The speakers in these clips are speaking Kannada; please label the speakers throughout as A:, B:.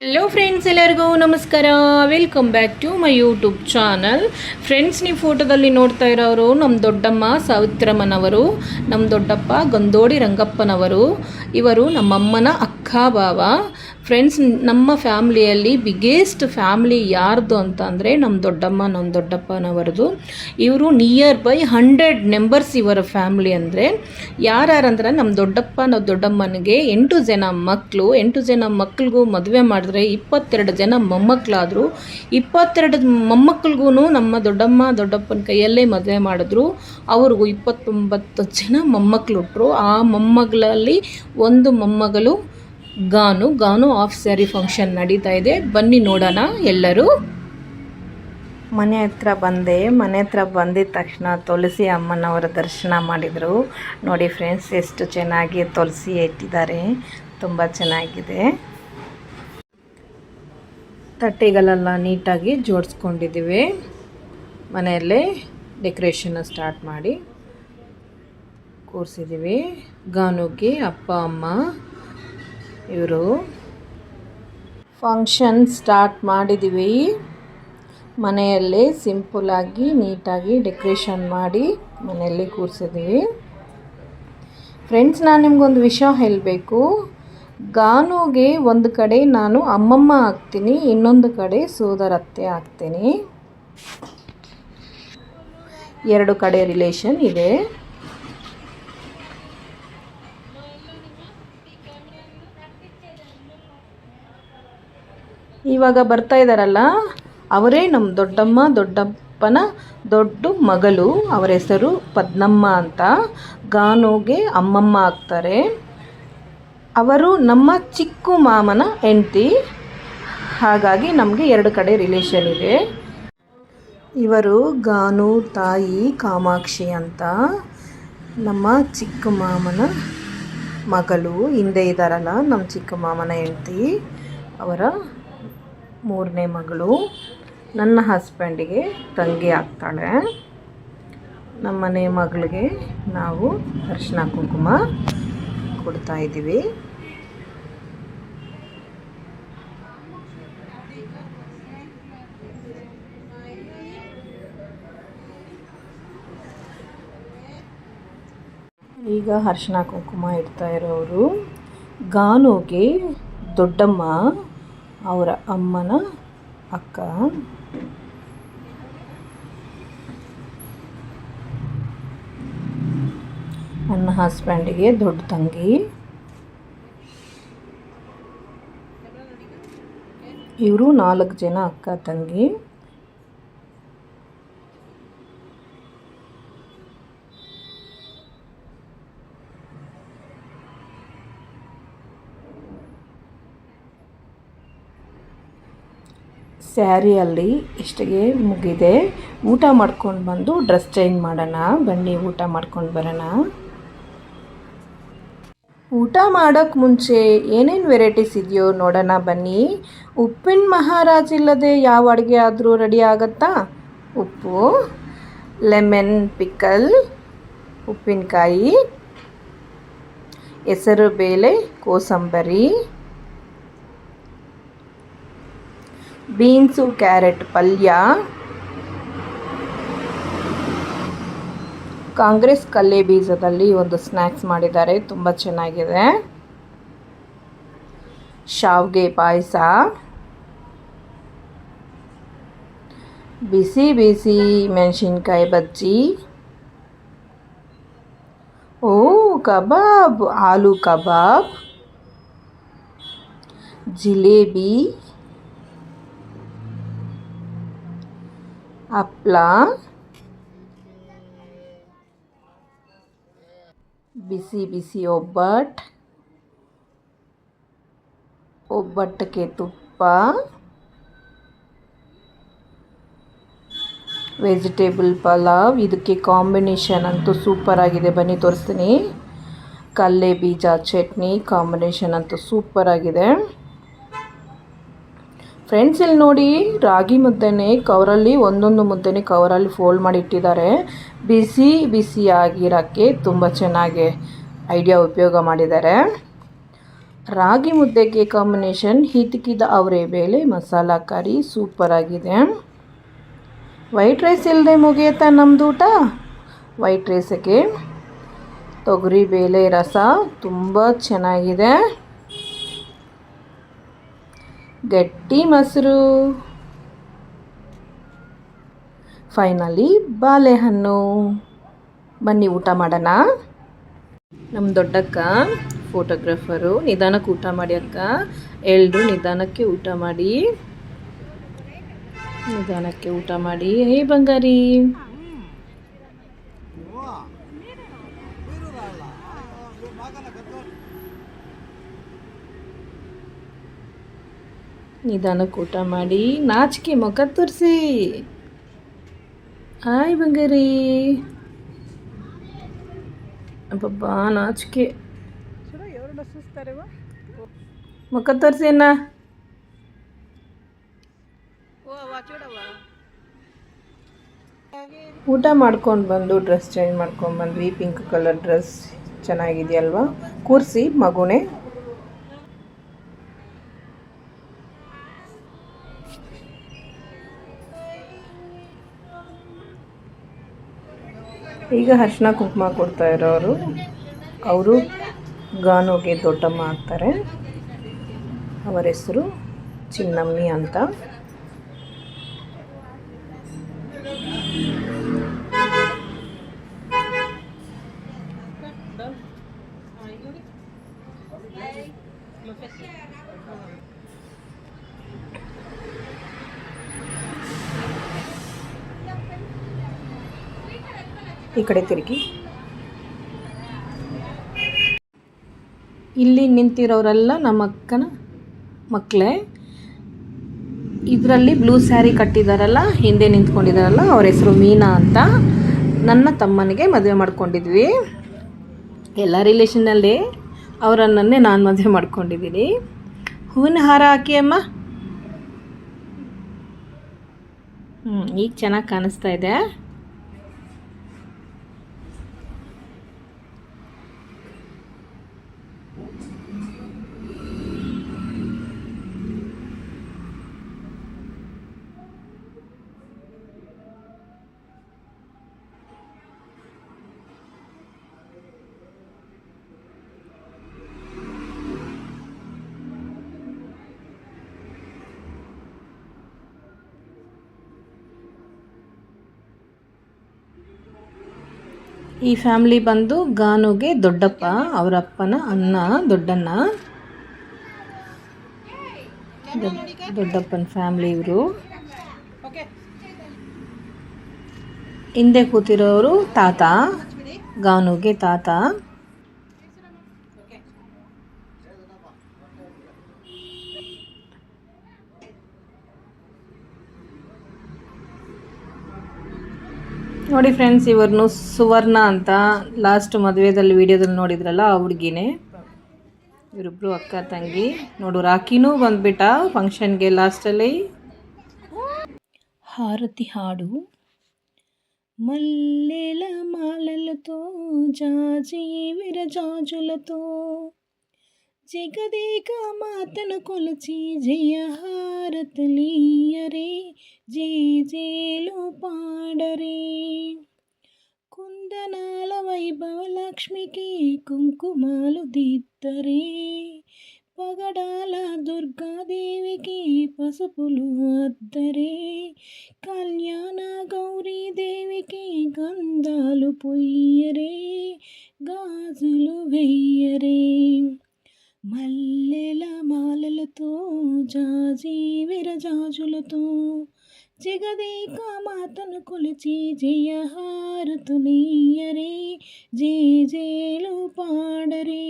A: ಹಲೋ ಫ್ರೆಂಡ್ಸ್, ಎಲ್ಲರಿಗೂ ನಮಸ್ಕಾರ. Welcome back to my YouTube channel. Friends, ನೀವು ಫೋಟೋದಲ್ಲಿ ನೋಡ್ತಾ ಇರೋರು ನಮ್ಮ ದೊಡ್ಡಮ್ಮ ಸಾವಿತ್ರಮ್ಮನವರು, ನಮ್ಮ ದೊಡ್ಡಪ್ಪ ಗಂದೋಡಿ ರಂಗಪ್ಪನವರು. ಇವರು ನಮ್ಮಮ್ಮನ ಅಕ್ಕ ಬಾವ. ಫ್ರೆಂಡ್ಸ್, ನಮ್ಮ ಫ್ಯಾಮ್ಲಿಯಲ್ಲಿ ಬಿಗ್ಗೆಸ್ಟ್ ಫ್ಯಾಮ್ಲಿ ಯಾರ್ದು ಅಂತ ಅಂದರೆ ನಮ್ಮ ದೊಡ್ಡಮ್ಮ ನಮ್ಮ ದೊಡ್ಡಪ್ಪನವರದು. ಇವರು ನಿಯರ್ ಬೈ 100 ಮೆಂಬರ್ಸ್ ಇವರ ಫ್ಯಾಮ್ಲಿ. ಅಂದರೆ ಯಾರ್ಯಾರಂದ್ರೆ ನಮ್ಮ ದೊಡ್ಡಪ್ಪ ನಾವು ದೊಡ್ಡಮ್ಮನಿಗೆ 8 ಜನ ಮಕ್ಕಳು. 8 ಜನ ಮಕ್ಕಳಿಗೂ ಮದುವೆ ಮಾಡಿದ್ರೆ 22 ಜನ ಮೊಮ್ಮಕ್ಕಳಾದರು. 22 ಮೊಮ್ಮಕ್ಕಳಿಗೂ ನಮ್ಮ ದೊಡ್ಡಪ್ಪನ ಕೈಯಲ್ಲೇ ಮದುವೆ ಮಾಡಿದ್ರು. ಅವ್ರಿಗೂ 29 ಜನ ಮೊಮ್ಮಕ್ಕಳು ಹುಟ್ಟರು. ಆ ಮೊಮ್ಮಗಳಲ್ಲಿ ಒಂದು ಮೊಮ್ಮಗಳು ಗಾನು ಆಫ್ ಸ್ಯಾರಿ ಫಂಕ್ಷನ್ ನಡೀತಾ ಇದೆ. ಬನ್ನಿ ನೋಡೋಣ ಎಲ್ಲರೂ. ಮನೆ ಹತ್ರ ಬಂದಿದ್ದ ತಕ್ಷಣ ತುಳಸಿ ಅಮ್ಮನವರ ದರ್ಶನ ಮಾಡಿದರು. ನೋಡಿ ಫ್ರೆಂಡ್ಸ್, ಎಷ್ಟು ಚೆನ್ನಾಗಿ ತುಳಸಿ ಇಟ್ಟಿದ್ದಾರೆ, ತುಂಬ ಚೆನ್ನಾಗಿದೆ. ತಟ್ಟೆಗಳೆಲ್ಲ ನೀಟಾಗಿ ಜೋಡಿಸ್ಕೊಂಡಿದ್ದೀವಿ. ಮನೆಯಲ್ಲೇ ಡೆಕೋರೇಷನ್ ಸ್ಟಾರ್ಟ್ ಮಾಡಿ ಕೂರಿಸಿದ್ದೀವಿ. ಗಾನುಗೆ ಅಪ್ಪ ಅಮ್ಮ ಇವರು ಫಂಕ್ಷನ್ ಸ್ಟಾರ್ಟ್ ಮಾಡಿದ್ದೀವಿ. ಮನೆಯಲ್ಲೇ ಸಿಂಪಲಾಗಿ ನೀಟಾಗಿ ಡೆಕೋರೇಷನ್ ಮಾಡಿ ಮನೆಯಲ್ಲಿ ಕೂರಿಸಿದ್ದೀವಿ. ಫ್ರೆಂಡ್ಸ್, ನಾನು ನಿಮಗೊಂದು ವಿಷಯ ಹೇಳಬೇಕು. ಗಾನುಗೆ ಒಂದು ಕಡೆ ನಾನು ಅಮ್ಮಮ್ಮ ಆಗ್ತೀನಿ, ಇನ್ನೊಂದು ಕಡೆ ಸೋದರತ್ತೆ ಆಗ್ತೀನಿ. 2 ಕಡೆ ರಿಲೇಷನ್ ಇದೆ. ಇವಾಗ ಬರ್ತಾ ಇದ್ದಾರಲ್ಲ, ಅವರೇ ನಮ್ಮ ದೊಡ್ಡಪ್ಪನ ದೊಡ್ಡ ಮಗಳು. ಅವರ ಹೆಸರು ಪದ್ಮಮ್ಮ ಅಂತ. ಗಾನುಗೆ ಅಮ್ಮಮ್ಮ ಆಗ್ತಾರೆ. ಅವರು ನಮ್ಮ ಚಿಕ್ಕ ಮಾಮನ ಹೆಂಡತಿ. ಹಾಗಾಗಿ ನಮಗೆ 2 ಕಡೆ ರಿಲೇಷನ್ ಇದೆ. ಇವರು ಗಾನು ತಾಯಿ ಕಾಮಾಕ್ಷಿ ಅಂತ, ನಮ್ಮ ಚಿಕ್ಕ ಮಾಮನ ಮಗಳು. ಹಿಂದೆ ಇದ್ದಾರಲ್ಲ ನಮ್ಮ ಚಿಕ್ಕ ಮಾಮನ ಹೆಂಡತಿ, ಅವರ 3ನೇ ಮಗಳು. ನನ್ನ ಹಸ್ಬೆಂಡಿಗೆ ತಂಗಿ ಆಗ್ತಾಳೆ. ನಮ್ಮನೆ ಮಗಳಿಗೆ ನಾವು ಅರಿಶಿನ ಕುಂಕುಮ ಕೊಡ್ತಾ ಇದ್ದೀವಿ. ಈಗ ಅರಿಶಿನ ಕುಂಕುಮ ಇಡ್ತಾ ಇರೋರು ಗಾನುಗೆ ದೊಡ್ಡಮ್ಮ, ಅವರ ಅಮ್ಮನ ಅಕ್ಕ. ನನ್ನ ಹಸ್ಬೆಂಡಿಗೆ ದೊಡ್ಡ ತಂಗಿ. ಇವರು 4 ಜನ ಅಕ್ಕ ತಂಗಿ. ಸ್ಯಾರಿಯಲ್ಲಿ ಇಷ್ಟಿಗೆ ಮುಗಿದೆ. ಊಟ ಮಾಡ್ಕೊಂಡು ಬಂದು ಡ್ರೆಸ್ ಚೇಂಜ್ ಮಾಡೋಣ. ಬನ್ನಿ ಊಟ ಮಾಡ್ಕೊಂಡು ಬರೋಣ. ಊಟ ಮಾಡೋಕ್ಕೆ ಮುಂಚೆ ಏನೇನು ವೆರೈಟೀಸ್ ಇದೆಯೋ ನೋಡೋಣ ಬನ್ನಿ. ಉಪ್ಪಿನ ಮಹಾರಾಜ್ ಇಲ್ಲದೆ ಯಾವ ಅಡುಗೆ ಆದರೂ ರೆಡಿ ಆಗುತ್ತಾ? ಉಪ್ಪು, ಲೆಮನ್ ಪಿಕಲ್, ಉಪ್ಪಿನಕಾಯಿ, ಹೆಸರು ಬೇಳೆ, ಕೋಸಂಬರಿ, ಬೀನ್ಸು ಕ್ಯಾರೆಟ್ ಪಲ್ಯ, ಕಾಂಗ್ರೆಸ್ ಕಲ್ಲೆ ಬೀಜದಲ್ಲಿ ಒಂದು ಸ್ನ್ಯಾಕ್ಸ್ ಮಾಡಿದ್ದಾರೆ, ತುಂಬ ಚೆನ್ನಾಗಿದೆ. ಶಾವಿಗೆ ಪಾಯಸ, ಬಿಸಿ ಬಿಸಿ ಮೆಣಸಿನ್ಕಾಯಿ ಬಜ್ಜಿ, ಕಬಾಬ್, ಆಲೂ ಕಬಾಬ್, ಜಿಲೇಬಿ, ಹಪ್ಪಳ, ಬಿಸಿ ಬಿಸಿ ಒಬ್ಬಟ್ಟಿಗೆ ತುಪ್ಪ, ವೆಜಿಟೇಬಲ್ ಪಲಾವ್. ಇದಕ್ಕೆ ಕಾಂಬಿನೇಷನ್ ಅಂತೂ ಸೂಪರ್ ಆಗಿದೆ. ಬನ್ನಿ ತೋರಿಸ್ತೀನಿ. ಕಲ್ಲೆ ಬೀಜ ಚಟ್ನಿ ಕಾಂಬಿನೇಷನ್ ಅಂತೂ ಸೂಪರ್ ಆಗಿದೆ. ಫ್ರೆಂಡ್ಸ್, ಇಲ್ಲಿ ನೋಡಿ, ರಾಗಿ ಮುದ್ದೆನೇ ಕವರಲ್ಲಿ ಒಂದೊಂದು ಮುದ್ದೆನೇ ಕವರಲ್ಲಿ ಫೋಲ್ಡ್ ಮಾಡಿ ಇಟ್ಟಿದ್ದಾರೆ. ಬಿಸಿ ಬಿಸಿಯಾಗಿರೋಕ್ಕೆ ತುಂಬ ಚೆನ್ನಾಗಿ ಉಪಯೋಗ ಮಾಡಿದ್ದಾರೆ. ರಾಗಿ ಮುದ್ದೆಗೆ ಕಾಂಬಿನೇಷನ್ ಹಿತಕಿದ ಅವರೆ ಬೇಳೆ ಮಸಾಲ ಕರಿ ಸೂಪರಾಗಿದೆ. ವೈಟ್ ರೈಸ್ ಇಲ್ಲದೆ ಮುಗಿಯುತ್ತಾ ನಮ್ಮದು ಊಟ. ವೈಟ್ ರೈಸಿಗೆ ತೊಗರಿ ಬೇಳೆ ರಸ ತುಂಬ ಚೆನ್ನಾಗಿದೆ. ಗಟ್ಟಿ ಮೊಸರು, ಫೈನಲಿ ಬಾಳೆಹಣ್ಣು. ಬನ್ನಿ ಊಟ ಮಾಡೋಣ. ನಮ್ಮ ದೊಡ್ಡಕ್ಕ ಫೋಟೋಗ್ರಾಫರು. ನಿಧಾನಕ್ಕೆ ಊಟ ಮಾಡಿ ಅಕ್ಕ, ಎಲ್ರು ನಿಧಾನಕ್ಕೆ ಊಟ ಮಾಡಿ, ನಿಧಾನಕ್ಕೆ ಊಟ ಮಾಡಿ. ಹೇ ಬಂಗಾರಿ, ನಿಧಾನಕ್ಕೆ ಊಟ ಮಾಡಿ. ನಾಚಿಕೆ ಮುಖ ತೋರಿಸಿ. ಹಾಯ್ ಬಂಗಾರಿ. ಅಬ್ಬಬ್ಬ ನಾಚಿಕೆ ಮುಖ ತೋರಿಸಿ ಅಣ್ಣ. ಊಟ ಮಾಡ್ಕೊಂಡು ಬಂದು ಡ್ರೆಸ್ ಚೇಂಜ್ ಮಾಡ್ಕೊಂಡು ಬಂದ್ವಿ. ಪಿಂಕ್ ಕಲರ್ ಡ್ರೆಸ್ ಚೆನ್ನಾಗಿದೆಯಲ್ವಾ. ಕೂರಿಸಿ ಮಗುನೇ. ಈಗ ಅರಿಶಿನ ಕುಂಕುಮ ಕೊಡ್ತಾ ಇರೋರು ಅವರು ಗಾನುಗೆ ದೊಡ್ಡಮ್ಮ ಆಗ್ತಾರೆ. ಅವರ ಹೆಸರು ಚಿನ್ನಮ್ಮಿ ಅಂತ. ಈ ಕಡೆ ತಿರುಗಿ. ಇಲ್ಲಿ ನಿಂತಿರೋರೆಲ್ಲ ನಮ್ಮ ಅಕ್ಕನ ಮಕ್ಕಳೇ. ಇದರಲ್ಲಿ ಬ್ಲೂ ಸ್ಯಾರಿ ಕಟ್ಟಿದಾರಲ್ಲ, ಹಿಂದೆ ನಿಂತ್ಕೊಂಡಿದ್ದಾರಲ್ಲ, ಅವ್ರ ಹೆಸರು ಮೀನಾ ಅಂತ. ನನ್ನ ತಮ್ಮನಿಗೆ ಮದುವೆ ಮಾಡ್ಕೊಂಡಿದ್ವಿ. ಎಲ್ಲ ರಿಲೇಷನ್ನಲ್ಲಿ ಅವರನ್ನೇ ನಾನು ಮದುವೆ ಮಾಡ್ಕೊಂಡಿದ್ದೀನಿ. ಹೂವಿನ ಹಾರ ಹಾಕಿ ಅಮ್ಮ. ಈಗ ಚೆನ್ನಾಗಿ ಕಾಣಿಸ್ತಾ ಇದೆ. ಈ ಫ್ಯಾಮ್ಲಿ ಬಂದು ಗಾನುಗೆ ದೊಡ್ಡಪ್ಪ, ಅವರಪ್ಪನ ಅಣ್ಣ ದೊಡ್ಡಣ್ಣ. ದೊಡ್ಡಪ್ಪನ ಫ್ಯಾಮ್ಲಿ ಇವರು. ಹಿಂದೆ ಕೂತಿರೋರು ತಾತ, ಗಾನುಗೆ ತಾತ. ನೋಡಿ ಫ್ರೆಂಡ್ಸ್, ಇವ್ರನ್ನು ಸುವರ್ಣ ಅಂತ ಲಾಸ್ಟ್ ಮದುವೆದಲ್ಲಿ ವಿಡಿಯೋದಲ್ಲಿ ನೋಡಿದ್ರಲ್ಲ ಆ ಹುಡುಗಿನೇ. ಇವರಿಬ್ರು ಅಕ್ಕ ತಂಗಿ. ನೋಡು ರಾಕಿನೂ ಬಂದ್ಬಿಟ್ಟ ಫಂಕ್ಷನ್ಗೆ ಲಾಸ್ಟಲ್ಲಿ. ಹಾರತಿ ಹಾಡು. మల్లెల మాలలతో జాజి విరజాజులతో జగదేక మాతను కొలిచి జయహారతులీయరే జేజేలు పాడరే కుందనాల వైభవ లక్ష్మికి కుంకుమాలు దిద్దరే పగడాల దుర్గాదేవికి పసుపులు అద్దరే కళ్యాణ గౌరీదేవికి గంధాలు పొయ్యరే గాజులు వెయ్యరే మల్లెల మాలలతో జాజి విరజాజులతో జగదేక మాతను కొలిచి జయహారతులీయరే జేజేలు పాడరే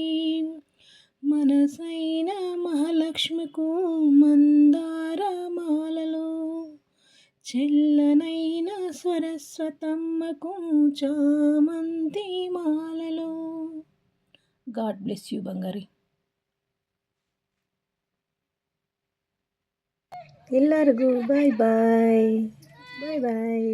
A: మనసైన మహాలక్ష్మికు మందార మాలలో చెల్లనైన సరస్వతమ్మకు చామంతి మాలలో. గాడ్ బ్లెస్ యూ ಬಂಗಾರಿ. ಎಲ್ಲರಿಗೂ ಬಾಯ್ ಬಾಯ್ ಬಾಯ್ ಬಾಯ್.